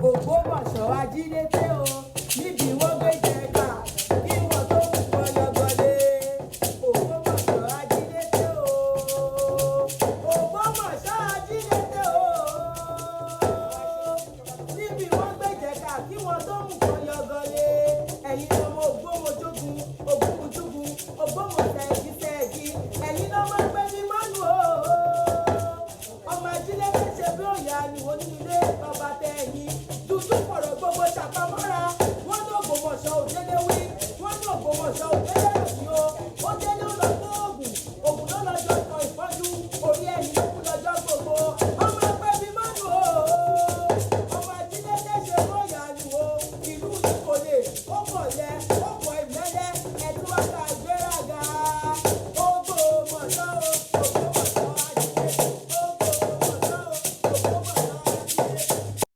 Ògbómọ̀ṣọ́ ajílété o níbi wọ́n gbé jẹ ká kí wọ́n tó mú wọn lọ́gọ́lé. Ògbómọ̀ṣọ́ ajílété o. Ògbómọ̀ṣọ́ ajílété o níbi wọ́n gbé jẹ ká kí wọ́n tó mú wọn lọ́gọ́lé. Ẹ̀yin ọmọ Ògbómọ̀jógun Ògbómọ̀júgun Ògbómọ̀ṣọ́